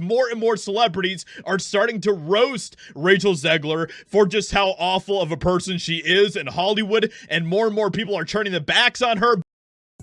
and more celebrities are starting to roast Rachel Zegler for just how awful of a person she is in Hollywood, and more people are turning their backs on her.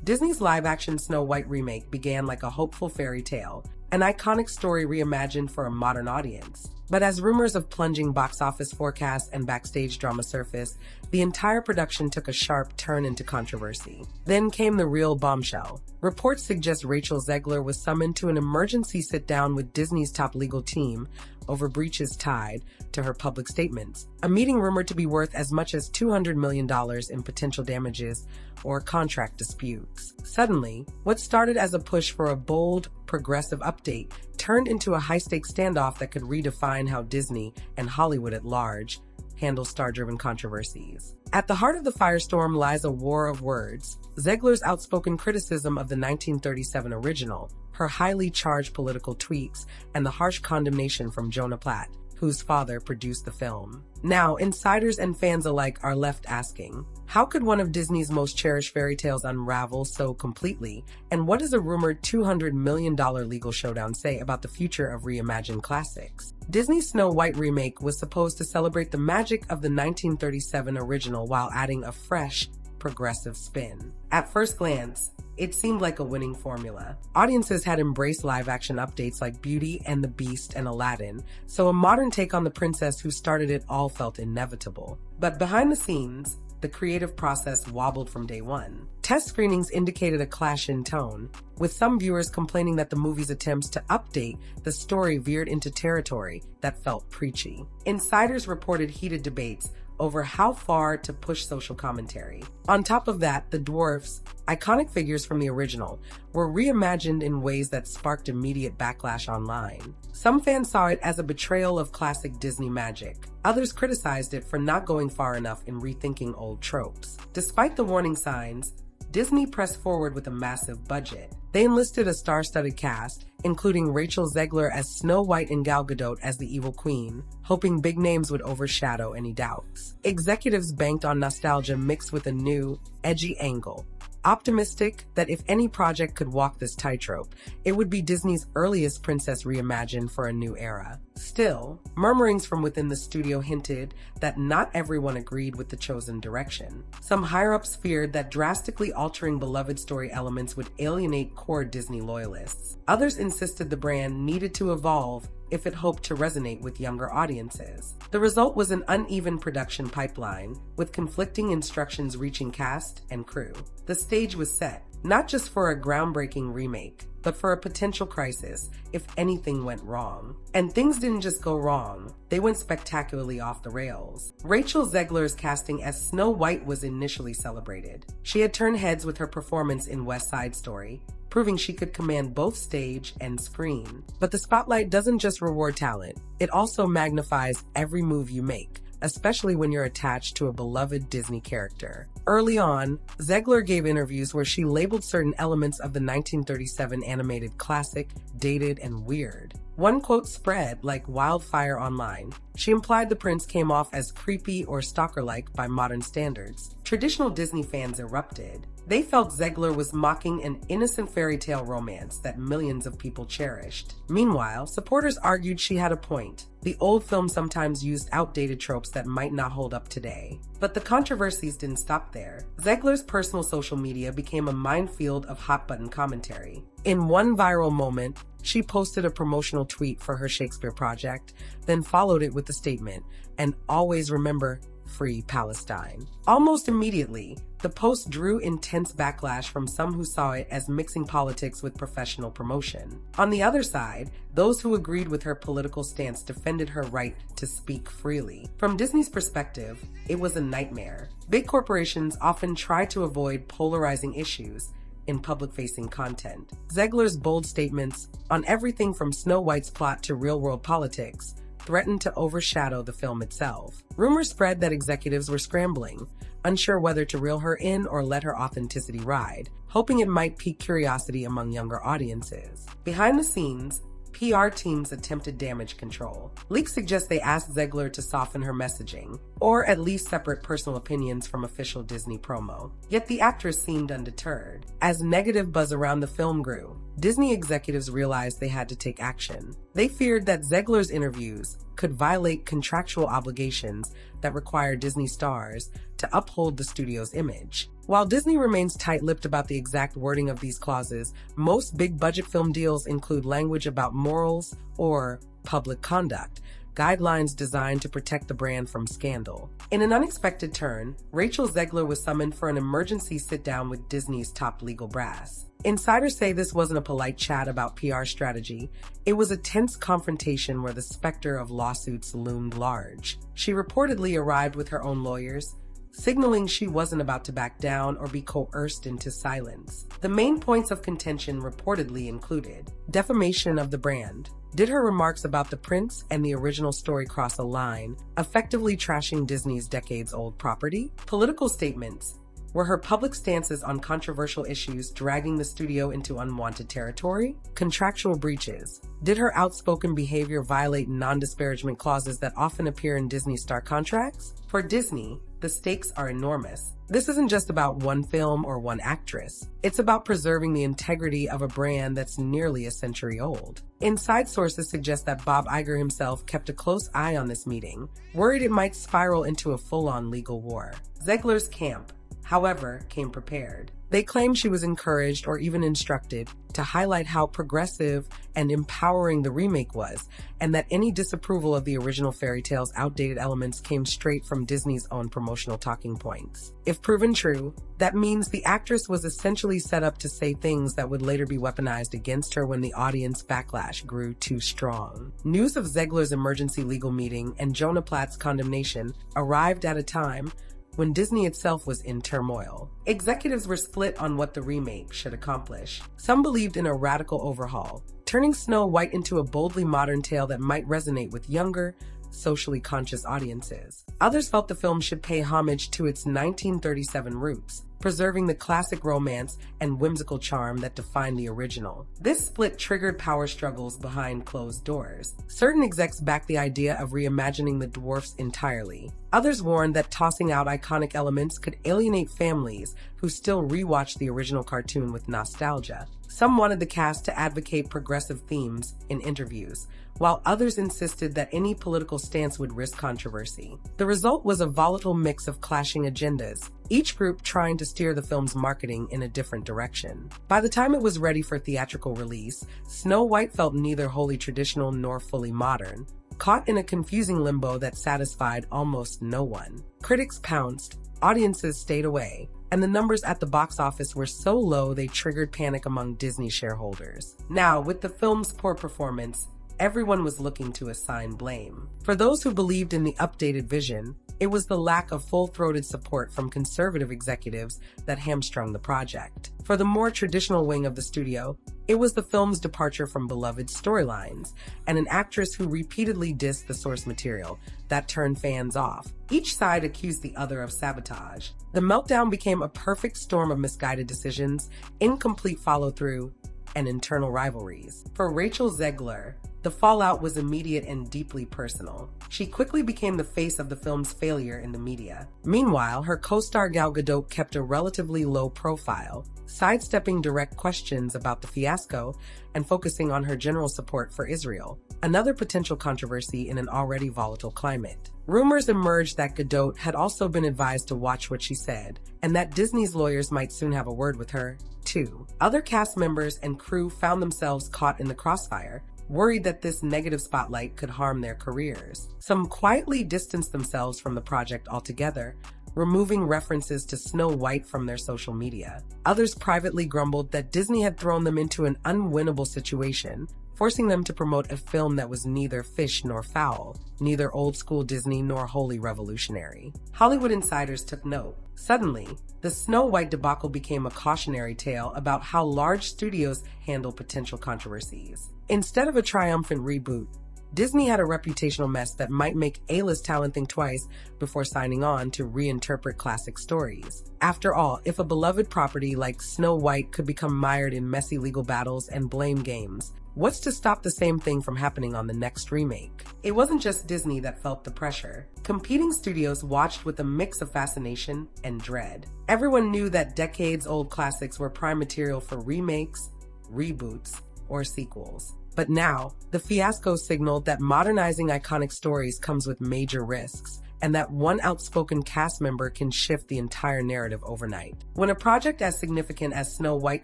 Disney's live-action Snow White remake began like a hopeful fairy tale, an iconic story reimagined for a modern audience. But as rumors of plunging box office forecasts and backstage drama surfaced, the entire production took a sharp turn into controversy. Then came the real bombshell. Reports suggest Rachel Zegler was summoned to an emergency sit-down with Disney's top legal team over breaches tied to her public statements, a meeting rumored to be worth as much as $200 million in potential damages or contract disputes. Suddenly, what started as a push for a bold, progressive update turned into a high-stakes standoff that could redefine how Disney and Hollywood at large handle star-driven controversies. At the heart of the firestorm lies a war of words. Zegler's outspoken criticism of the 1937 original, her highly charged political tweets, and the harsh condemnation from Jonah Platt, whose father produced the film. Now, insiders and fans alike are left asking, how could one of Disney's most cherished fairy tales unravel so completely? And what does a rumored $200 million legal showdown say about the future of reimagined classics? Disney's Snow White remake was supposed to celebrate the magic of the 1937 original while adding a fresh, progressive spin. At first glance, it seemed like a winning formula. Audiences had embraced live-action updates like Beauty and the Beast and Aladdin, so a modern take on the princess who started it all felt inevitable. But behind the scenes, the creative process wobbled from day one. Test screenings indicated a clash in tone, with some viewers complaining that the movie's attempts to update the story veered into territory that felt preachy. Insiders reported heated debates over how far to push social commentary. On top of that, the dwarfs, iconic figures from the original, were reimagined in ways that sparked immediate backlash online. Some fans saw it as a betrayal of classic Disney magic. Others criticized it for not going far enough in rethinking old tropes. Despite the warning signs, Disney pressed forward with a massive budget. They enlisted a star-studded cast, including Rachel Zegler as Snow White and Gal Gadot as the evil queen, hoping big names would overshadow any doubts. Executives banked on nostalgia mixed with a new, edgy angle, optimistic that if any project could walk this tightrope, it would be Disney's earliest princess reimagined for a new era. Still, murmurings from within the studio hinted that not everyone agreed with the chosen direction. Some higher-ups feared that drastically altering beloved story elements would alienate core Disney loyalists. Others insisted the brand needed to evolve if it hoped to resonate with younger audiences. The result was an uneven production pipeline, with conflicting instructions reaching cast and crew. The stage was set, not just for a groundbreaking remake, but for a potential crisis if anything went wrong. And things didn't just go wrong, they went spectacularly off the rails. Rachel Zegler's casting as Snow White was initially celebrated. She had turned heads with her performance in West Side Story, proving she could command both stage and screen. But the spotlight doesn't just reward talent, it also magnifies every move you make, especially when you're attached to a beloved Disney character. Early on, Zegler gave interviews where she labeled certain elements of the 1937 animated classic dated and weird. One quote spread like wildfire online. She implied the prince came off as creepy or stalker-like by modern standards. Traditional Disney fans erupted. They felt Zegler was mocking an innocent fairy tale romance that millions of people cherished. Meanwhile, supporters argued she had a point. The old film sometimes used outdated tropes that might not hold up today. But the controversies didn't stop there. Zegler's personal social media became a minefield of hot-button commentary. In one viral moment, she posted a promotional tweet for her Shakespeare project, then followed it with the statement, "And always remember, free Palestine." Almost immediately, the post drew intense backlash from some who saw it as mixing politics with professional promotion. On the other side, those who agreed with her political stance defended her right to speak freely. From Disney's perspective, it was a nightmare. Big corporations often try to avoid polarizing issues in public-facing content. Zegler's bold statements on everything from Snow White's plot to real-world politics threatened to overshadow the film itself. Rumors spread that executives were scrambling, unsure whether to reel her in or let her authenticity ride, hoping it might pique curiosity among younger audiences. Behind the scenes, PR teams attempted damage control. Leaks suggest they asked Zegler to soften her messaging, or at least separate personal opinions from official Disney promo. Yet the actress seemed undeterred. As negative buzz around the film grew, Disney executives realized they had to take action. They feared that Zegler's interviews could violate contractual obligations that require Disney stars to uphold the studio's image. While Disney remains tight-lipped about the exact wording of these clauses, most big-budget film deals include language about morals or public conduct, guidelines designed to protect the brand from scandal. In an unexpected turn, Rachel Zegler was summoned for an emergency sit-down with Disney's top legal brass. Insiders say this wasn't a polite chat about PR strategy. It was a tense confrontation where the specter of lawsuits loomed large. She reportedly arrived with her own lawyers, signaling she wasn't about to back down or be coerced into silence. The main points of contention reportedly included defamation of the brand. Did her remarks about the prince and the original story cross a line, effectively trashing Disney's decades-old property? Political statements. Were her public stances on controversial issues dragging the studio into unwanted territory? Contractual breaches. Did her outspoken behavior violate non-disparagement clauses that often appear in Disney star contracts? For Disney, the stakes are enormous. This isn't just about one film or one actress. It's about preserving the integrity of a brand that's nearly a century old. Inside sources suggest that Bob Iger himself kept a close eye on this meeting, worried it might spiral into a full-on legal war. Zegler's camp, however, came prepared. They claim she was encouraged or even instructed to highlight how progressive and empowering the remake was, and that any disapproval of the original fairy tale's outdated elements came straight from Disney's own promotional talking points. If proven true, that means the actress was essentially set up to say things that would later be weaponized against her when the audience backlash grew too strong. News of Zegler's emergency legal meeting and Jonah Platt's condemnation arrived at a time when Disney itself was in turmoil. Executives were split on what the remake should accomplish. Some believed in a radical overhaul, turning Snow White into a boldly modern tale that might resonate with younger, socially conscious audiences. Others felt the film should pay homage to its 1937 roots, preserving the classic romance and whimsical charm that defined the original. This split triggered power struggles behind closed doors. Certain execs backed the idea of reimagining the dwarfs entirely. Others warned that tossing out iconic elements could alienate families who still rewatch the original cartoon with nostalgia. Some wanted the cast to advocate progressive themes in interviews, while others insisted that any political stance would risk controversy. The result was a volatile mix of clashing agendas, each group trying to steer the film's marketing in a different direction. By the time it was ready for theatrical release, Snow White felt neither wholly traditional nor fully modern, caught in a confusing limbo that satisfied almost no one. Critics pounced, audiences stayed away, and the numbers at the box office were so low they triggered panic among Disney shareholders. Now, with the film's poor performance, everyone was looking to assign blame. For those who believed in the updated vision, it was the lack of full-throated support from conservative executives that hamstrung the project. For the more traditional wing of the studio, it was the film's departure from beloved storylines and an actress who repeatedly dissed the source material that turned fans off. Each side accused the other of sabotage. The meltdown became a perfect storm of misguided decisions, incomplete follow-through, and internal rivalries. For Rachel Zegler, the fallout was immediate and deeply personal. She quickly became the face of the film's failure in the media. Meanwhile, her co-star Gal Gadot kept a relatively low profile, sidestepping direct questions about the fiasco and focusing on her general support for Israel, another potential controversy in an already volatile climate. Rumors emerged that Gadot had also been advised to watch what she said, and that Disney's lawyers might soon have a word with her, too. Other cast members and crew found themselves caught in the crossfire, worried that this negative spotlight could harm their careers. Some quietly distanced themselves from the project altogether, removing references to Snow White from their social media. Others privately grumbled that Disney had thrown them into an unwinnable situation, forcing them to promote a film that was neither fish nor fowl, neither old-school Disney nor wholly revolutionary. Hollywood insiders took note. Suddenly, the Snow White debacle became a cautionary tale about how large studios handle potential controversies. Instead of a triumphant reboot, Disney had a reputational mess that might make A-list talent think twice before signing on to reinterpret classic stories. After all, if a beloved property like Snow White could become mired in messy legal battles and blame games, what's to stop the same thing from happening on the next remake? It wasn't just Disney that felt the pressure. Competing studios watched with a mix of fascination and dread. Everyone knew that decades-old classics were prime material for remakes, reboots, or sequels. But now, the fiasco signaled that modernizing iconic stories comes with major risks, and that one outspoken cast member can shift the entire narrative overnight. When a project as significant as Snow White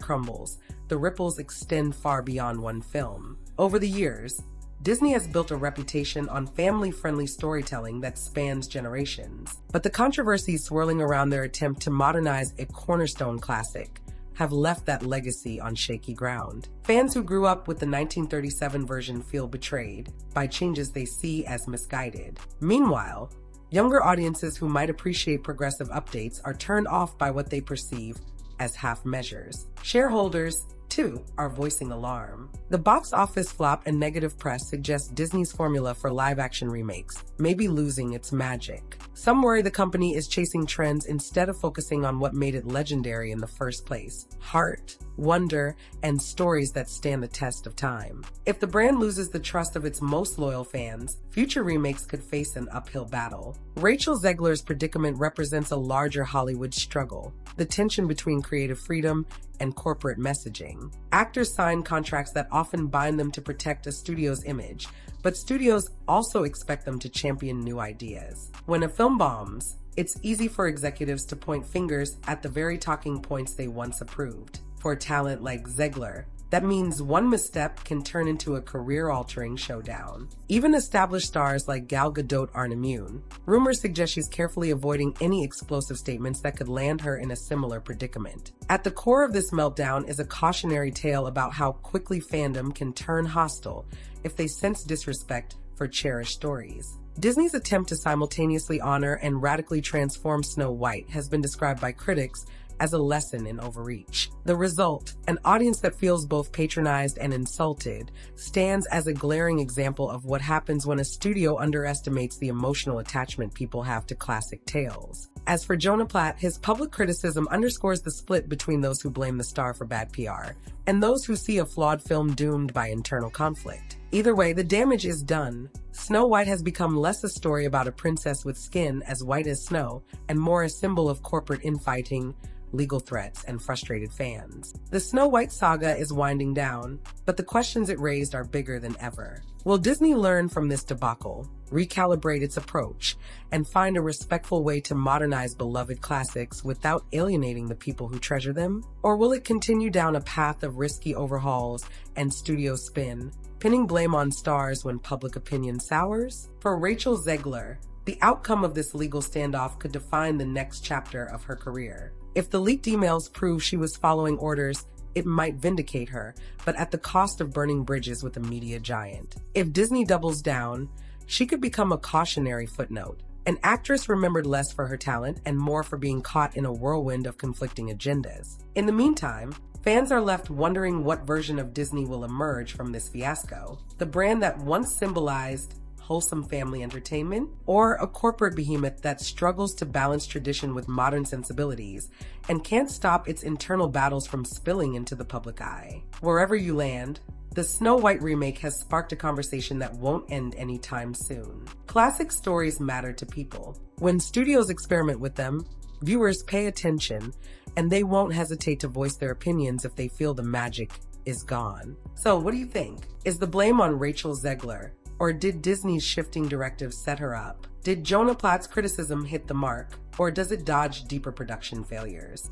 crumbles, the ripples extend far beyond one film. Over the years, Disney has built a reputation on family-friendly storytelling that spans generations. But the controversies swirling around their attempt to modernize a cornerstone classic have left that legacy on shaky ground. Fans who grew up with the 1937 version feel betrayed by changes they see as misguided. Meanwhile, younger audiences who might appreciate progressive updates are turned off by what they perceive as half measures. Shareholders, too, are voicing alarm. The box office flop and negative press suggest Disney's formula for live-action remakes may be losing its magic. Some worry the company is chasing trends instead of focusing on what made it legendary in the first place: heart, wonder, and stories that stand the test of time. If the brand loses the trust of its most loyal fans, future remakes could face an uphill battle. Rachel Zegler's predicament represents a larger Hollywood struggle: the tension between creative freedom and corporate messaging. Actors sign contracts that often bind them to protect a studio's image, but studios also expect them to champion new ideas. When a film bombs, it's easy for executives to point fingers at the very talking points they once approved. For talent like Zegler, that means one misstep can turn into a career-altering showdown. Even established stars like Gal Gadot aren't immune. Rumors suggest she's carefully avoiding any explosive statements that could land her in a similar predicament. At the core of this meltdown is a cautionary tale about how quickly fandom can turn hostile if they sense disrespect for cherished stories. Disney's attempt to simultaneously honor and radically transform Snow White has been described by critics as a lesson in overreach. The result, an audience that feels both patronized and insulted, stands as a glaring example of what happens when a studio underestimates the emotional attachment people have to classic tales. As for Jonah Platt, his public criticism underscores the split between those who blame the star for bad PR and those who see a flawed film doomed by internal conflict. Either way, the damage is done. Snow White has become less a story about a princess with skin as white as snow and more a symbol of corporate infighting, legal threats, and frustrated fans. The Snow White saga is winding down, but the questions it raised are bigger than ever. Will Disney learn from this debacle, recalibrate its approach, and find a respectful way to modernize beloved classics without alienating the people who treasure them? Or will it continue down a path of risky overhauls and studio spin, pinning blame on stars when public opinion sours? For Rachel Zegler, the outcome of this legal standoff could define the next chapter of her career. If the leaked emails prove she was following orders, it might vindicate her, but at the cost of burning bridges with a media giant. If Disney doubles down, she could become a cautionary footnote, an actress remembered less for her talent and more for being caught in a whirlwind of conflicting agendas. In the meantime, fans are left wondering what version of Disney will emerge from this fiasco: the brand that once symbolized wholesome family entertainment, or a corporate behemoth that struggles to balance tradition with modern sensibilities and can't stop its internal battles from spilling into the public eye. Wherever you land, the Snow White remake has sparked a conversation that won't end anytime soon. Classic stories matter to people. When studios experiment with them, viewers pay attention, and they won't hesitate to voice their opinions if they feel the magic is gone. So what do you think? Is the blame on Rachel Zegler? Or did Disney's shifting directives set her up? Did Jonah Platt's criticism hit the mark? Or does it dodge deeper production failures?